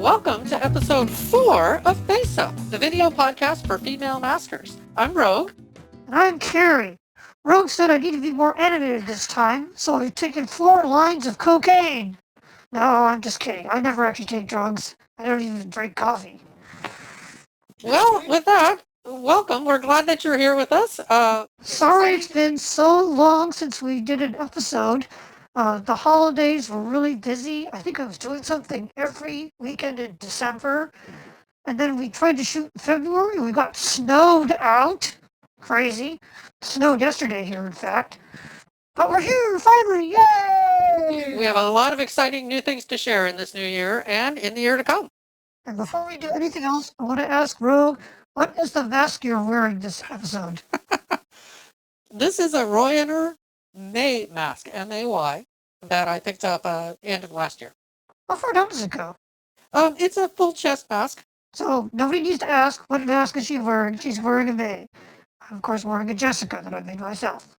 Welcome to episode 4 of Fess Up, the video podcast for female maskers. I'm Rogue. And I'm Kerry. Rogue said I need to be more animated this time, so I've taken 4 lines of cocaine. No, I'm just kidding. I never actually take drugs. I don't even drink coffee. Well, with that, welcome. We're glad that you're here with us. Sorry it's been so long since we did an episode. The holidays were really busy. I think I was doing something every weekend in December. And then we tried to shoot in February, and we got snowed out. Crazy. Snowed yesterday here, in fact. But we're here, finally! Yay! We have a lot of exciting new things to share in this new year and in the year to come. And before we do anything else, I want to ask Rogue, what is the mask you're wearing this episode? This is a Royaner May mask, M-A-Y, that I picked up end of last year. How far down does it go? It's a full chest mask. So nobody needs to ask what mask is she wearing. She's wearing a May. I'm, of course, wearing a Jessica that I made myself.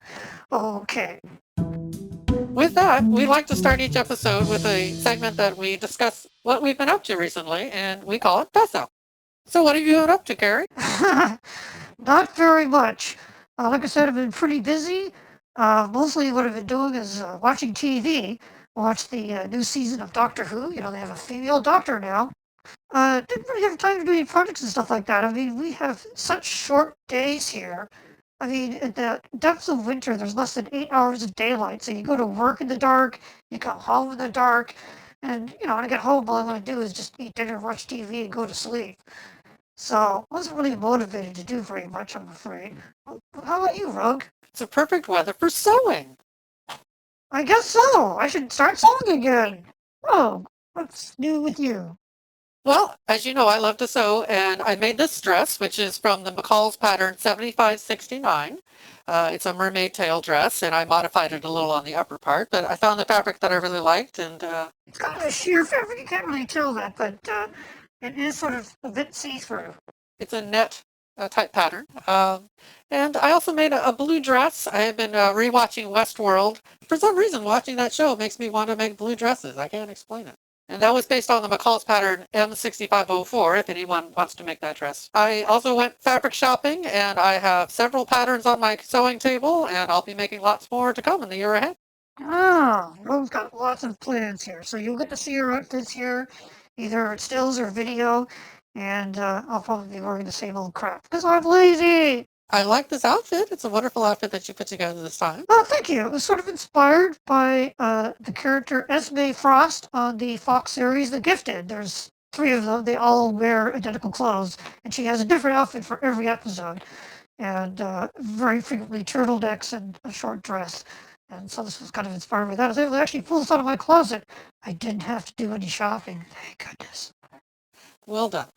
Okay. With that, we like to start each episode with a segment that we discuss what we've been up to recently, and we call it Fess Up. So what have you been up to, Kerry? Not very much. Like I said, I've been pretty busy. Mostly what I've been doing is watching TV. Watch the new season of Doctor Who. You know, they have a female doctor now. Didn't really have time to do any projects and stuff like that. I mean, we have such short days here. I mean, in the depths of winter, there's less than 8 hours of daylight. So you go to work in the dark, you come home in the dark, and, you know, when I get home, all I want to do is just eat dinner, watch TV, and go to sleep. So I wasn't really motivated to do very much, I'm afraid. How about you, Rogue? It's a perfect weather for sewing. I guess so. I should start sewing again. Rogue, what's new with you? Well, as you know, I love to sew, and I made this dress, which is from the McCall's pattern 7569. It's a mermaid tail dress, and I modified it a little on the upper part, but I found the fabric that I really liked, and It's kind of a sheer fabric. You can't really tell that, but it is sort of a bit see-through. it's a net type pattern. And I also made a blue dress. I have been rewatching Westworld. For some reason, watching that show makes me want to make blue dresses. I can't explain it. And that was based on the McCall's pattern M6504, if anyone wants to make that dress. I also went fabric shopping, and I have several patterns on my sewing table, and I'll be making lots more to come in the year ahead. Ah, Rogue's got lots of plans here. So you'll get to see her outfits here, either stills or video, and I'll probably be wearing the same old crap, because I'm lazy! I like this outfit. It's a wonderful outfit that you put together this time. Oh, thank you. It was sort of inspired by the character Esme Frost on the Fox series The Gifted. There's 3 of them. They all wear identical clothes, and she has a different outfit for every episode. And very frequently turtlenecks and a short dress. And so this was kind of inspired by that. I was able to actually pull this out of my closet. I didn't have to do any shopping. Thank goodness. Well done.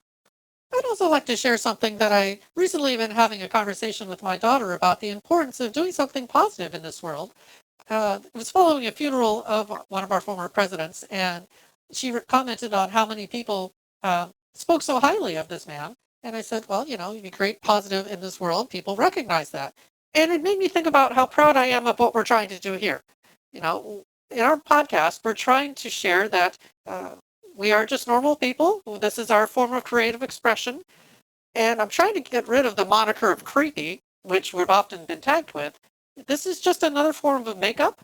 I'd also like to share something that I recently been having a conversation with my daughter about the importance of doing something positive in this world. It was following a funeral of one of our former presidents, and she commented on how many people spoke so highly of this man. And I said, well, you know, you create positive in this world, people recognize that. And it made me think about how proud I am of what we're trying to do here. You know, in our podcast, we're trying to share that we are just normal people. This is our form of creative expression. And I'm trying to get rid of the moniker of creepy, which we've often been tagged with. This is just another form of makeup,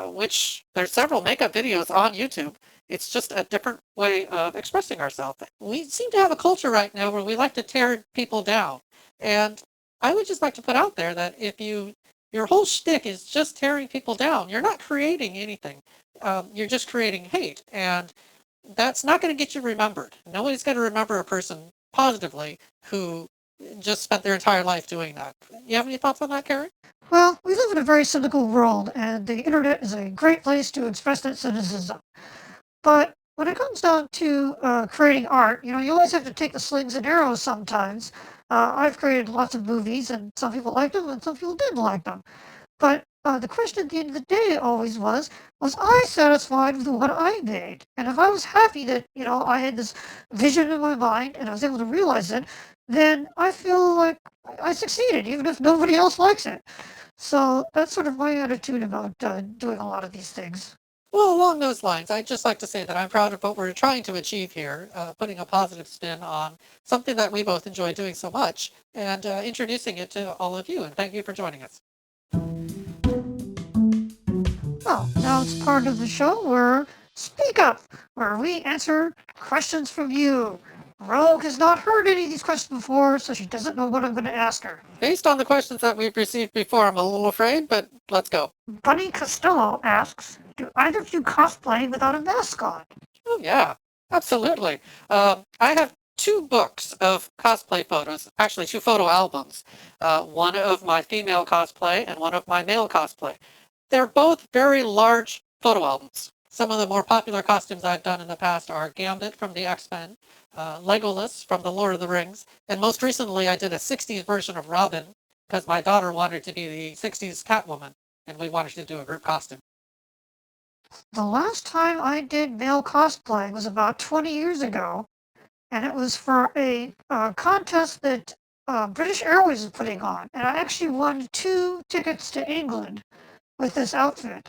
which there's several makeup videos on YouTube. It's just a different way of expressing ourselves. We seem to have a culture right now where we like to tear people down. And I would just like to put out there that if your whole shtick is just tearing people down, you're not creating anything. You're just creating hate. And that's not going to get you remembered. Nobody's going to remember a person positively who just spent their entire life doing that. You have any thoughts on that, Kerry? Well, we live in a very cynical world, and the internet is a great place to express that cynicism. But when it comes down to creating art, you know, you always have to take the slings and arrows sometimes. I've created lots of movies, and some people liked them, and some people didn't like them. But the question at the end of the day always was I satisfied with what I made? And if I was happy that, you know, I had this vision in my mind and I was able to realize it, then I feel like I succeeded, even if nobody else likes it. So that's sort of my attitude about doing a lot of these things. Well, along those lines, I'd just like to say that I'm proud of what we're trying to achieve here, putting a positive spin on something that we both enjoy doing so much, and introducing it to all of you. And thank you for joining us. Well, now it's part of the show where Speak Up, where we answer questions from you. Rogue has not heard any of these questions before, so she doesn't know what I'm going to ask her. Based on the questions that we've received before, I'm a little afraid, but let's go. Bunny Costello asks, do either of you cosplay without a mask on? Oh, yeah, absolutely. I have two books of cosplay photos, actually two photo albums, one of my female cosplay and one of my male cosplay. They're both very large photo albums. Some of the more popular costumes I've done in the past are Gambit from the X-Men, Legolas from the Lord of the Rings, and most recently I did a 60s version of Robin because my daughter wanted to be the 60s Catwoman, and we wanted to do a group costume. The last time I did male cosplay was about 20 years ago, and it was for a contest that British Airways was putting on. And I actually won 2 tickets to England with this outfit.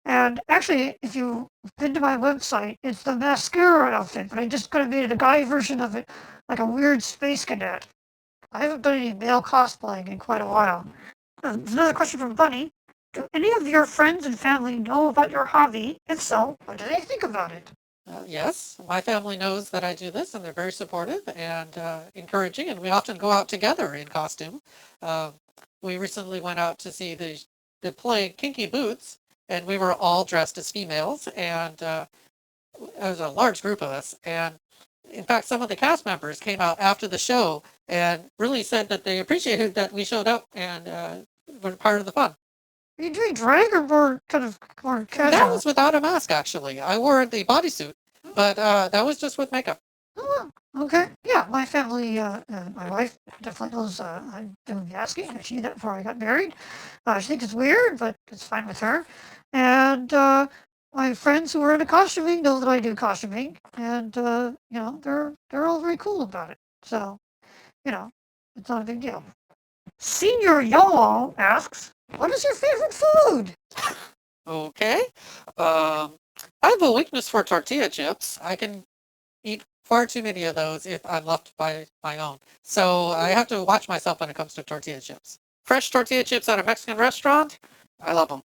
And actually, if you've been to my website, it's the mascara outfit, but I just kind of made a guy version of it, like a weird space cadet. I haven't done any male cosplaying in quite a while. There's another question from Bunny. Do any of your friends and family know about your hobby? If so, what do they think about it? Yes, my family knows that I do this, and they're very supportive and encouraging, and we often go out together in costume. Uh, we recently went out to see the play Kinky Boots, and we were all dressed as females, and there was a large group of us. And in fact, some of the cast members came out after the show and really said that they appreciated that we showed up and were part of the fun. Are you doing drag or more kind of more casual? That was without a mask, actually. I wore the bodysuit, but that was just with makeup. Oh, okay. Yeah, my family, my wife definitely knows I'm doing masking. She knew that before I got married. She thinks it's weird, but it's fine with her. And my friends who are into costuming know that I do costuming, and they're all very cool about it. So, it's not a big deal. Senior YOLO asks, what is your favorite food? Okay. I have a weakness for tortilla chips. I can eat far too many of those if I'm left by my own. So I have to watch myself when it comes to tortilla chips. Fresh tortilla chips at a Mexican restaurant, I love them.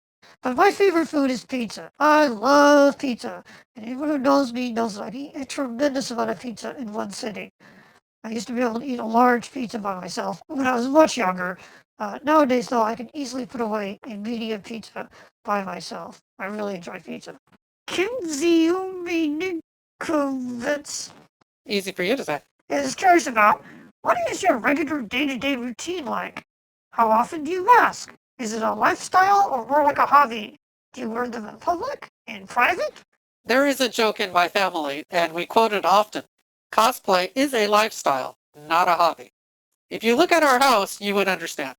But my favorite food is pizza. I love pizza. And anyone who knows me knows that I eat a tremendous amount of pizza in one sitting. I used to be able to eat a large pizza by myself when I was much younger. Nowadays, though, I can easily put away a medium pizza by myself. I really enjoy pizza. Kimziumi Nikovitz Easy for you to say. is curious about, what is your regular day-to-day routine like? How often do you mask? Is it a lifestyle or more like a hobby? Do you wear them in public? In private? There is a joke in my family, and we quote it often. Cosplay is a lifestyle, not a hobby. If you look at our house, you would understand.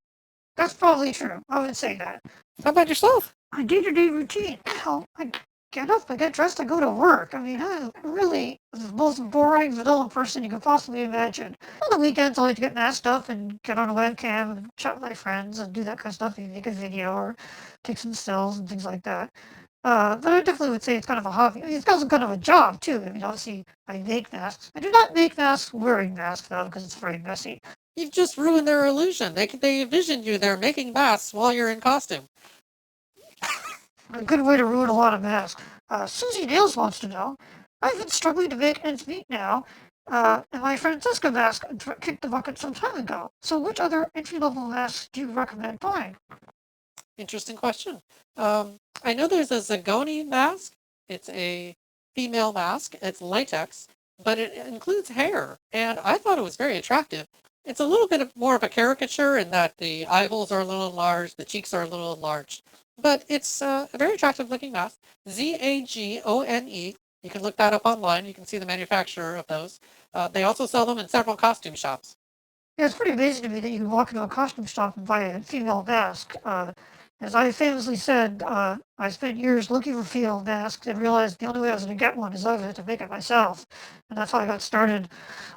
That's probably true. I would say that. How about yourself? My day-to-day routine. Well, I get up, I get dressed, I go to work. I mean, I'm really the most boring, vanilla person you could possibly imagine. On the weekends, I like to get masked up and get on a webcam and chat with my friends and do that kind of stuff. Maybe make a video or take some stills and things like that. But I definitely would say it's kind of a hobby. I mean, it's also kind of a job, too. I mean, obviously, I make masks. I do not make masks wearing masks, though, because it's very messy. You've just ruined their illusion. They envision you there making masks while you're in costume. A good way to ruin a lot of masks. Susie Nails wants to know, I've been struggling to make ends meet now, and my Francesca mask kicked the bucket some time ago. So which other entry-level masks do you recommend buying? Interesting question. I know there's a Zagoni mask. It's a female mask. It's latex, but it includes hair, and I thought it was very attractive. It's a little bit more of a caricature in that the eyeballs are a little enlarged, the cheeks are a little enlarged, but it's a very attractive looking mask. Zagone. You can look that up online. You can see the manufacturer of those. They also sell them in several costume shops. Yeah, it's pretty amazing to me that you can walk into a costume shop and buy a female mask. As I famously said, I spent years looking for female masks and realized the only way I was going to get one is I had to make it myself. And that's how I got started,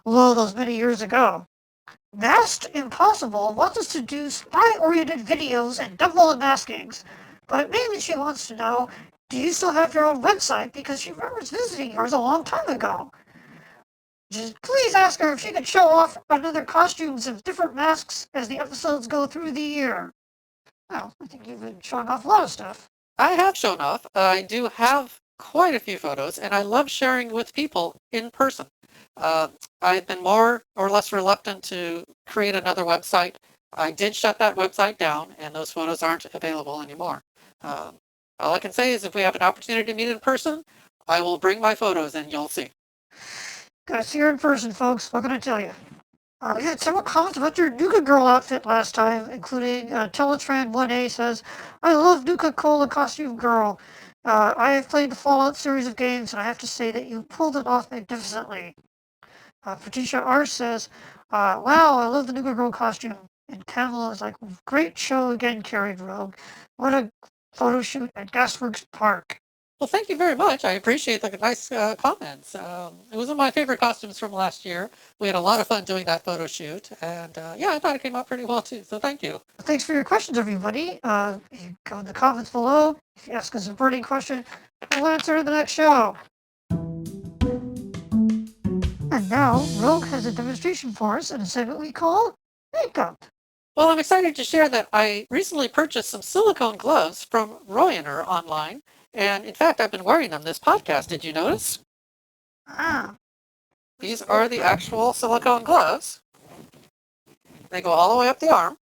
those many years ago. Masked Impossible wants us to do spy-oriented videos and double unmaskings. But mainly she wants to know, do you still have your own website? Because she remembers visiting yours a long time ago. Just please ask her if she could show off another costumes of different masks as the episodes go through the year. Well, I think you've been showing off a lot of stuff. I have shown off. I do have quite a few photos, and I love sharing with people in person. Uh, I've been more or less reluctant to create another website. I did shut that website down, and those photos aren't available anymore. Uh, all I can say is if we have an opportunity to meet in person, I will bring my photos and you'll see. Gotta see her in person, folks. What can I tell you? We had several comments about your Nuka Girl outfit last time, including Teletran1A says, I love Nuka Cola Costume Girl. I have played the Fallout series of games, and I have to say that you pulled it off magnificently. Patricia R says, wow, I love the Nuka Girl costume. And Kamala is like, great show again, Kerry Rogue. What a photo shoot at Gasworks Park. Well, thank you very much. I appreciate the nice comments. It was one of my favorite costumes from last year. We had a lot of fun doing that photo shoot, and yeah, I thought it came out pretty well too. So thank you. Thanks for your questions, everybody. You go in the comments below. If you ask us a burning question, we'll answer in the next show. And now, Rogue has a demonstration for us in a segment we call Makeup. Well, I'm excited to share that I recently purchased some silicone gloves from Royener online, and in fact, I've been wearing them this podcast. Did you notice? Ah, These are the actual silicone gloves. They go all the way up the arm.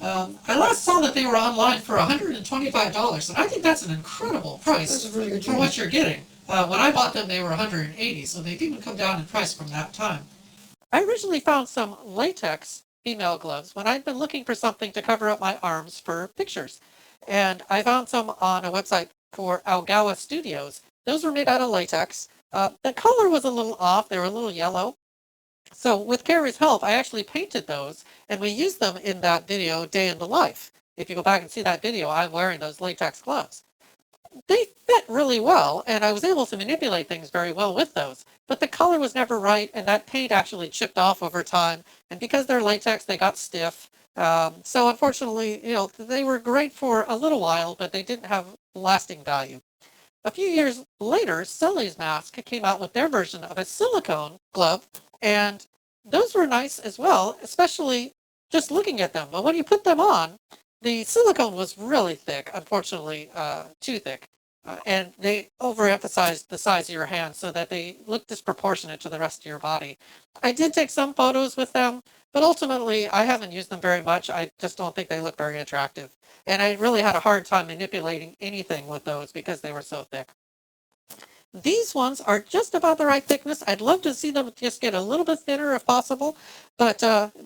I last saw that they were online for $125, and I think that's an incredible price for what you're getting. When I bought them, they were $180, so they've even come down in price from that time. I originally found some latex female gloves when I'd been looking for something to cover up my arms for pictures, and I found some on a website for Algawa Studios. Those were made out of latex. The color was a little off. They were a little yellow. So with Kerry's help, I actually painted those, and we used them in that video, Day in the Life. If you go back and see that video, I'm wearing those latex gloves. They fit really well, and I was able to manipulate things very well with those. But the color was never right, and that paint actually chipped off over time. And because they're latex, they got stiff. So unfortunately, they were great for a little while, but they didn't have lasting value. A few years later, Sully's Mask came out with their version of a silicone glove, and those were nice as well, especially just looking at them. But when you put them on, the silicone was really thick, unfortunately, too thick. And they overemphasized the size of your hand so that they look disproportionate to the rest of your body. I did take some photos with them, but ultimately I haven't used them very much. I just don't think they look very attractive. And I really had a hard time manipulating anything with those because they were so thick. These ones are just about the right thickness. I'd love to see them just get a little bit thinner if possible, but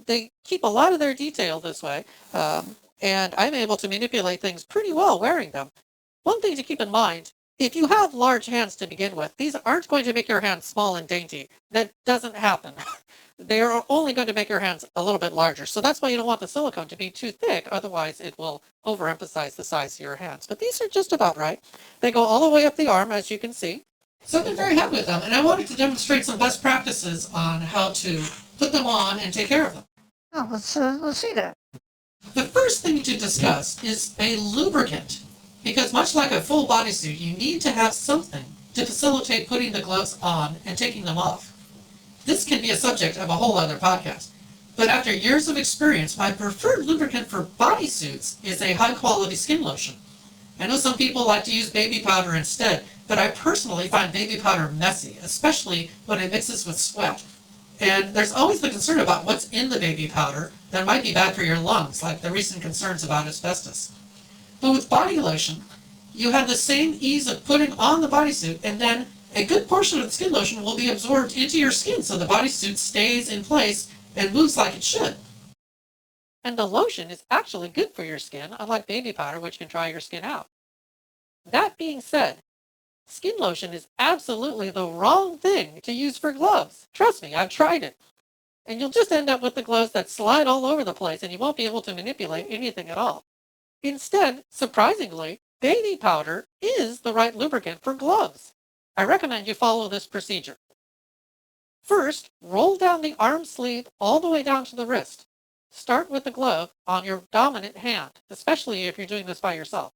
they keep a lot of their detail this way. And I'm able to manipulate things pretty well wearing them. One thing to keep in mind, if you have large hands to begin with, these aren't going to make your hands small and dainty. That doesn't happen. They are only going to make your hands a little bit larger. So that's why you don't want the silicone to be too thick. Otherwise, it will overemphasize the size of your hands. But these are just about right. They go all the way up the arm, as you can see. So I've been very happy with them. And I wanted to demonstrate some best practices on how to put them on and take care of them. Oh, let's see that. The first thing to discuss is a lubricant. Because much like a full bodysuit, you need to have something to facilitate putting the gloves on and taking them off. This can be a subject of a whole other podcast. But after years of experience, my preferred lubricant for bodysuits is a high-quality skin lotion. I know some people like to use baby powder instead, but I personally find baby powder messy, especially when it mixes with sweat. And there's always the concern about what's in the baby powder that might be bad for your lungs, like the recent concerns about asbestos. But with body lotion, you have the same ease of putting on the bodysuit, and then a good portion of the skin lotion will be absorbed into your skin so the bodysuit stays in place and moves like it should. And the lotion is actually good for your skin, unlike baby powder, which can dry your skin out. That being said, skin lotion is absolutely the wrong thing to use for gloves. Trust me, I've tried it. And you'll just end up with the gloves that slide all over the place, and you won't be able to manipulate anything at all. Instead, surprisingly, baby powder is the right lubricant for gloves. I recommend you follow this procedure. First, roll down the arm sleeve all the way down to the wrist. Start with the glove on your dominant hand, especially if you're doing this by yourself.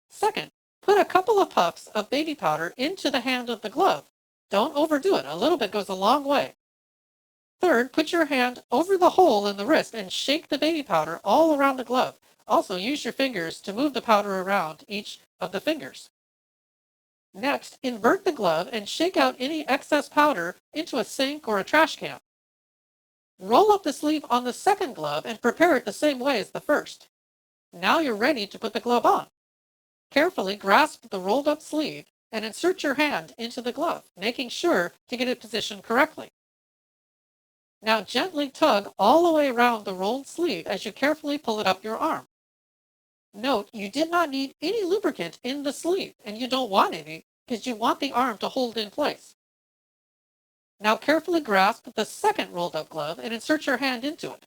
Second, Put a couple of puffs of baby powder into the hand of the glove. Don't overdo it. A little bit goes a long way. Third, put your hand over the hole in the wrist and shake the baby powder all around the glove. Also, use your fingers to move the powder around each of the fingers. Next, invert the glove and shake out any excess powder into a sink or a trash can. Roll up the sleeve on the second glove and prepare it the same way as the first. Now you're ready to put the glove on. Carefully grasp the rolled up sleeve and insert your hand into the glove, making sure to get it positioned correctly. Now gently tug all the way around the rolled sleeve as you carefully pull it up your arm. Note, you did not need any lubricant in the sleeve, and you don't want any because you want the arm to hold in place. Now carefully grasp the second rolled up glove and insert your hand into it.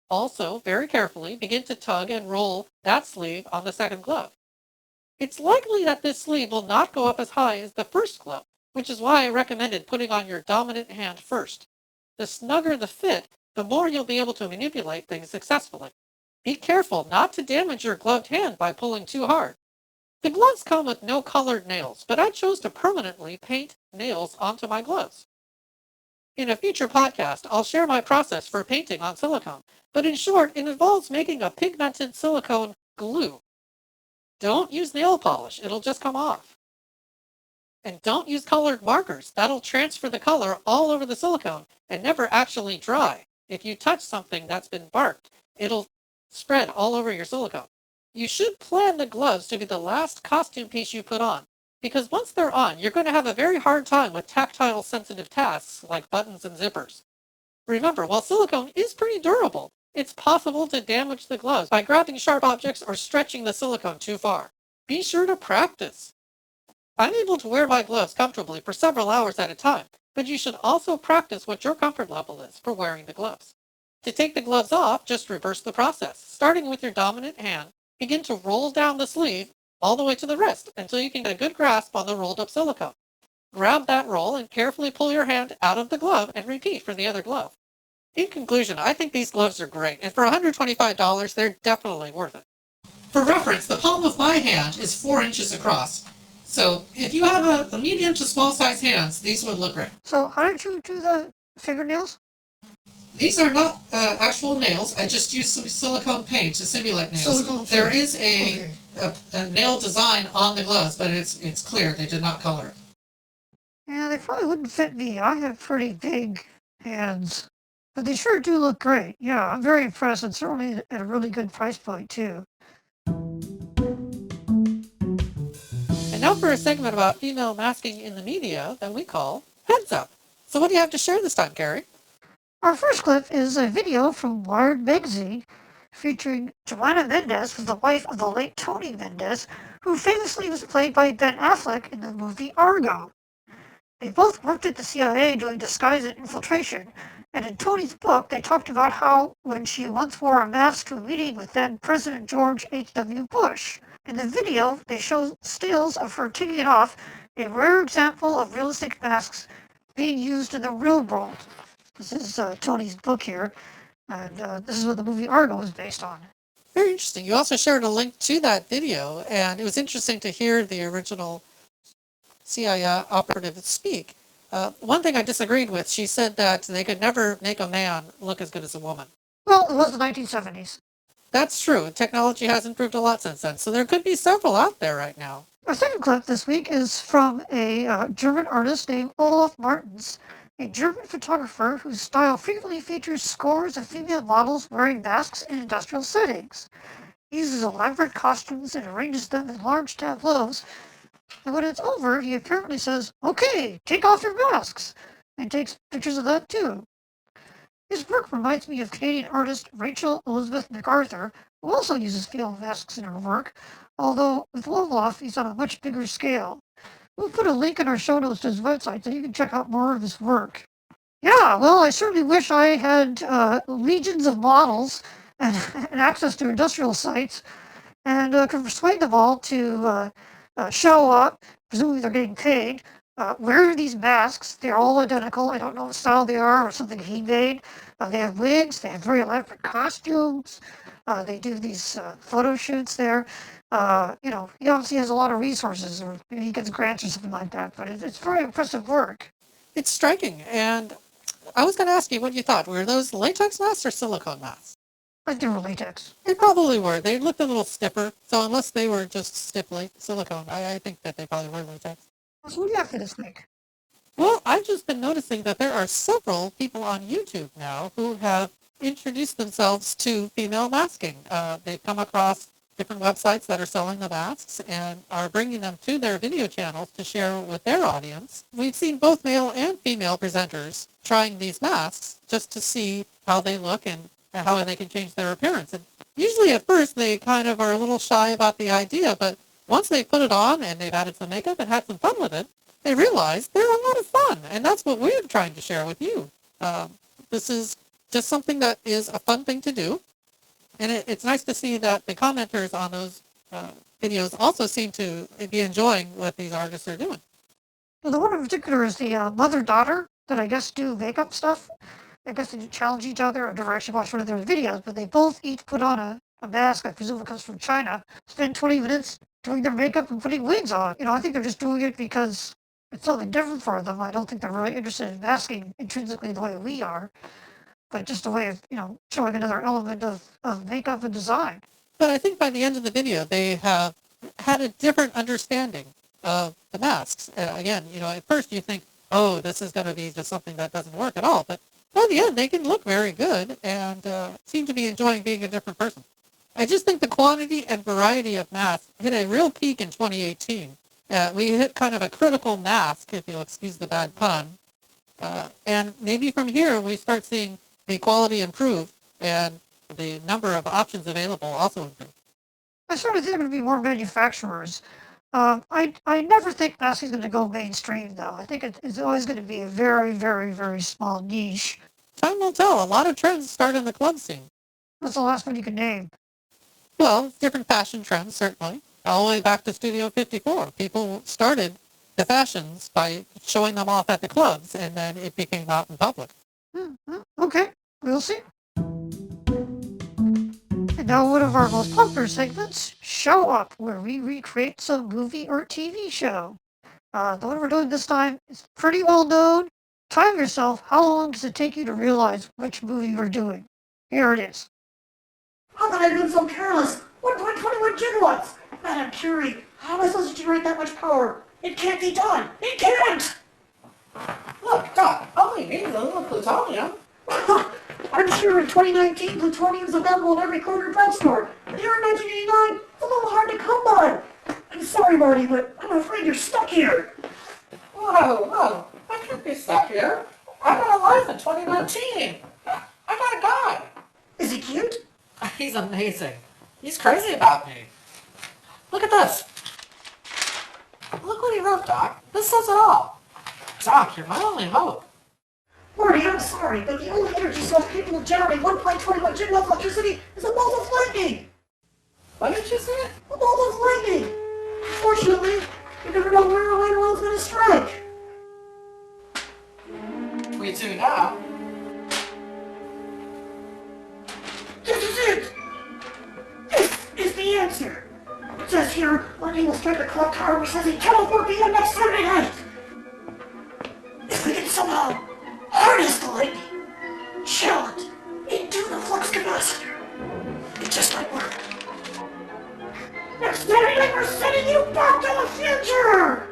Also, very carefully, begin to tug and roll that sleeve on the second glove. It's likely that this sleeve will not go up as high as the first glove, which is why I recommended putting on your dominant hand first. The snugger the fit, the more you'll be able to manipulate things successfully. Be careful not to damage your gloved hand by pulling too hard. The gloves come with no colored nails, but I chose to permanently paint nails onto my gloves. In a future podcast, I'll share my process for painting on silicone, but in short, it involves making a pigmented silicone glue. Don't use nail polish, it'll just come off. And don't use colored markers. That'll transfer the color all over the silicone and never actually dry. If you touch something that's been barked, it'll spread all over your silicone. You should plan the gloves to be the last costume piece you put on, because once they're on, you're going to have a very hard time with tactile sensitive tasks like buttons and zippers. Remember, while silicone is pretty durable, it's possible to damage the gloves by grabbing sharp objects or stretching the silicone too far. Be sure to practice. I'm able to wear my gloves comfortably for several hours at a time, but you should also practice what your comfort level is for wearing the gloves. To take the gloves off, just reverse the process. Starting with your dominant hand, begin to roll down the sleeve all the way to the wrist until you can get a good grasp on the rolled up silicone. Grab that roll and carefully pull your hand out of the glove and repeat for the other glove. In conclusion, I think these gloves are great, and for $125, they're definitely worth it. For reference, the palm of my hand is 4 inches across. So if you have a medium to small size hands, these would look great. So how did you do the fingernails? These are not actual nails. I just used some silicone paint to simulate nails. There is a nail design on the gloves, but it's clear. They did not color it. Yeah, they probably wouldn't fit me. I have pretty big hands. But they sure do look great. Yeah, I'm very impressed. And certainly at a really good price point, too. And now for a segment about female masking in the media that we call Heads Up. So what do you have to share this time, Kerry? Our first clip is a video from Wired magazine featuring Joanna Mendez, who's the wife of the late Tony Mendez, who famously was played by Ben Affleck in the movie Argo. They both worked at the CIA doing disguise and infiltration, and in Tony's book they talked about how when she once wore a mask to a meeting with then President George H.W. Bush. In the video, they show stills of her taking it off, a rare example of realistic masks being used in the real world. This is Tony's book here, and this is what the movie Argo is based on. Very interesting. You also shared a link to that video, and it was interesting to hear the original CIA operative speak. One thing I disagreed with, she said that they could never make a man look as good as a woman. Well, it was the 1970s. That's true. Technology has improved a lot since then, so there could be several out there right now. Our second clip this week is from a German artist named Olaf Martens, a German photographer whose style frequently features scores of female models wearing masks in industrial settings. He uses elaborate costumes and arranges them in large tableaus, and when it's over, he apparently says, "Okay, take off your masks," and takes pictures of that too. His work reminds me of Canadian artist Rachel Elizabeth MacArthur, who also uses female masks in her work, although with Olaf he's on a much bigger scale. We'll put a link in our show notes to his website so you can check out more of his work. Yeah, well, I certainly wish I had legions of models and access to industrial sites and could persuade them all to show up. Presumably they're getting paid wear these masks. They're all identical. I don't know what style they are or something he made. They have wigs. They have very elaborate costumes. They do these photo shoots there. He obviously has a lot of resources, or maybe he gets grants or something like that. But it's very impressive work. It's striking, and I was going to ask you what you thought. Were those latex masks or silicone masks? I do latex. They probably were. They looked a little stiffer, so unless they were just stiff silicone, I think that they probably were latex. So what do you have for this week? Well, I've just been noticing that there are several people on YouTube now who have introduced themselves to female masking. They've come across different websites that are selling the masks and are bringing them to their video channels to share with their audience. We've seen both male and female presenters trying these masks just to see how they look and how they can change their appearance. And usually at first they kind of are a little shy about the idea, but once they put it on and they've added some makeup and had some fun with it, they realize they're a lot of fun, and that's what we're trying to share with you. This is just something that is a fun thing to do, and it's nice to see that the commenters on those videos also seem to be enjoying what these artists are doing. Well, the one in particular is the mother-daughter that I guess do makeup stuff. I guess they challenge each other. I've never actually watched one of their videos, but they both each put on a mask. I presume it comes from China. Spend 20 minutes doing their makeup and putting wigs on. I think they're just doing it because it's something different for them. I don't think they're really interested in masking intrinsically the way we are, but just a way of, showing another element of makeup and design. But I think by the end of the video, they have had a different understanding of the masks. Again, at first you think, oh, this is going to be just something that doesn't work at all. But by the end, they can look very good and seem to be enjoying being a different person. I just think the quantity and variety of masks hit a real peak in 2018. We hit kind of a critical mass, if you'll excuse the bad pun. And maybe from here we start seeing the quality improve and the number of options available also improve. I sort of think there would be more manufacturers. I never think masking is going to go mainstream, though. I think it's always going to be a very, very, very small niche. Time will tell. A lot of trends start in the club scene. What's the last one you can name? Well, different fashion trends, certainly. All the way back to Studio 54. People started the fashions by showing them off at the clubs, and then it became out in public. Okay, we'll see. And now one of our most popular segments, Show Up, where we recreate some movie or TV show. The one we're doing this time is pretty well known. Time yourself. How long does it take you to realize which movie we're doing? Here it is. How could I have been so careless? 1.21 gigawatts! Madam Curie, how am I supposed to generate that much power? It can't be done! It can't! Look, Doc, only needs a little plutonium. I'm sure in 2019 plutonium is available in every corner drugstore. But here in 1989, it's a little hard to come by. I'm sorry, Marty, but I'm afraid you're stuck here. Whoa, I can't be stuck here. I'm not alive in 2019. I got a guy. Is he cute? He's amazing. He's crazy about me. Look at this. Look what he wrote, Doc. This says it all. Doc, you're my only hope. Marty, I'm sorry, but the only energy source capable of generating 1.21 gigawatts of electricity is a bolt of lightning! What did you say? A bolt of lightning! Fortunately, you never know where a light oil's gonna strike. We do now. This is it! This is the answer! It says here, lightning will strike the clock tower which says at 4 p.m. next Saturday night! If we can somehow harness the lightning, channel it into the flux capacitor, it just might work. Next Saturday night we're sending you back to the future!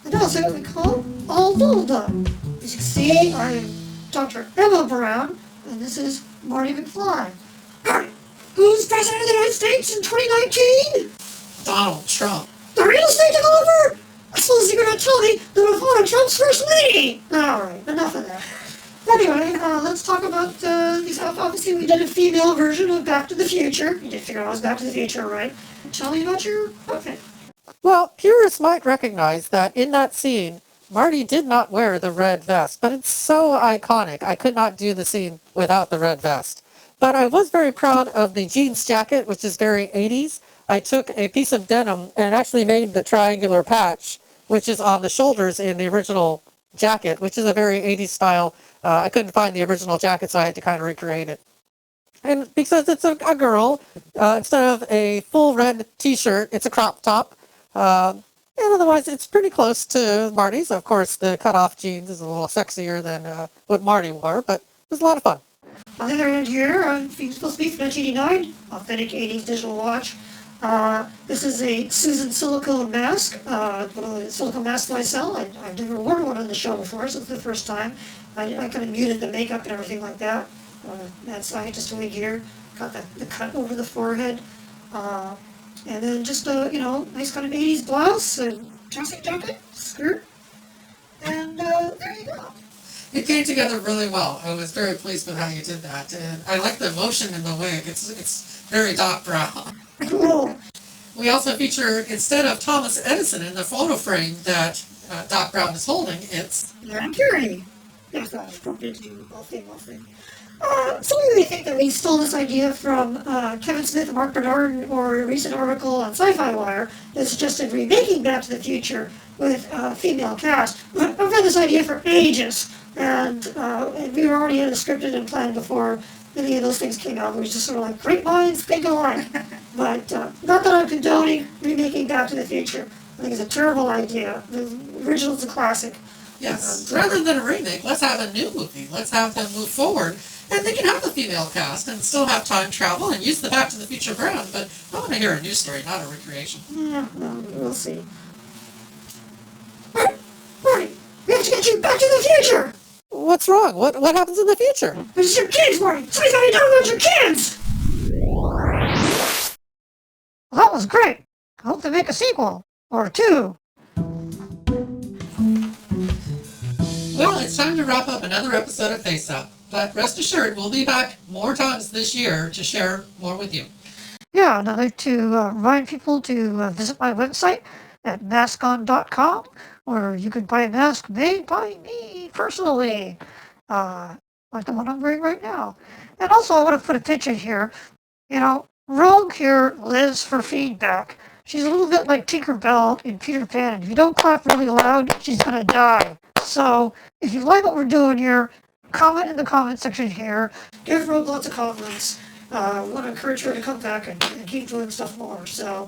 And also what we call All Doubled Up. As you can see, I'm Dr. Emma Brown, and this is Marty McFly. Who's president of the United States in 2019? Donald Trump. The real estate developer? I suppose you're going to tell me that Ivana Trump's first lady. Alright, enough of that. Anyway, let's talk about these. Obviously, we did a female version of Back to the Future. You did figure out it was Back to the Future, right? Tell me about your outfit. Well, purists might recognize that in that scene, Marty did not wear the red vest, but it's so iconic. I could not do the scene without the red vest. But I was very proud of the jeans jacket, which is very 80s. I took a piece of denim and actually made the triangular patch, which is on the shoulders in the original jacket, which is a very 80s style. I couldn't find the original jacket, so I had to kind of recreate it. And because it's a girl, instead of a full red t-shirt, it's a crop top. And otherwise, it's pretty close to Marty's. Of course, the cutoff jeans is a little sexier than what Marty wore, but it was a lot of fun. On the other end here, it's supposed to be from 1989, authentic 80s digital watch. This is a Susan silicone mask, one of the silicone masks I sell. I've never worn one on the show before, so it's the first time. I kind of muted the makeup and everything like that. That scientist wig here, got the cut over the forehead. And then just a, nice kind of 80s blouse, and dressing jacket, skirt, and there you go. It came together really well. I was very pleased with how you did that, and I like the motion in the wig. It's very Doc Brown. Cool. We also feature, instead of Thomas Edison in the photo frame that Doc Brown is holding, it's Kerry. Yes, I was probably into all thing. Some of you may think that we stole this idea from Kevin Smith and Mark Bernard, or a recent article on Sci-Fi Wire that suggested remaking Back to the Future with a female cast. But I've had this idea for ages, and we were already in the scripted and planned before any of those things came out. It was just sort of like, great minds think alike. But not that I'm condoning remaking Back to the Future. I think it's a terrible idea. The original's a classic. yes. Rather than a remake, let's have a new movie. Let's have them move forward. And they can have the female cast and still have time travel and use the Back to the Future brand, but I want to hear a new story, not a recreation. Yeah, well, we'll see. Marty, we have to get you Back to the Future! What's wrong? What happens in the future? It's your kids, Marty! Somebody's got to download your kids! Well, that was great. I hope they make a sequel. Or two. Well, it's time to wrap up another episode of Face Up. But rest assured, we'll be back more times this year to share more with you. Yeah, and I'd like to remind people to visit my website at maskon.com, where you can buy a mask made by me personally, like the one I'm wearing right now. And also, I want to put a pitch in here. Rogue here lives for feedback. She's a little bit like Tinkerbell in Peter Pan, and if you don't clap really loud, she's going to die. So, if you like what we're doing here, comment in the comment section here. Give Rogue lots of compliments. I want to encourage her to come back and keep doing stuff more. So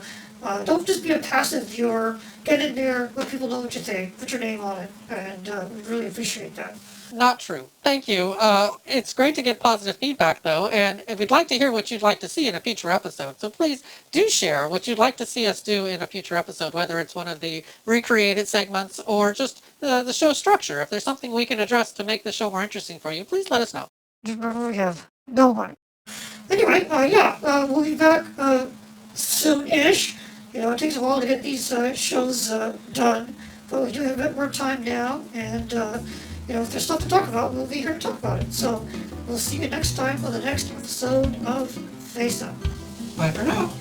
don't just be a passive viewer. Get in there, let people know what you think. Put your name on it, and we really appreciate that. Not true. Thank you. It's great to get positive feedback, though, and we'd like to hear what you'd like to see in a future episode. So please do share what you'd like to see us do in a future episode, whether it's one of the recreated segments or just the show structure. If there's something we can address to make the show more interesting for you, please let us know. Just remember, we have no money. Anyway, we'll be back soon-ish. It takes a while to get these shows done, but we do have a bit more time now, and if there's stuff to talk about, we'll be here to talk about it. So we'll see you next time on the next episode of Face Up. Bye for now.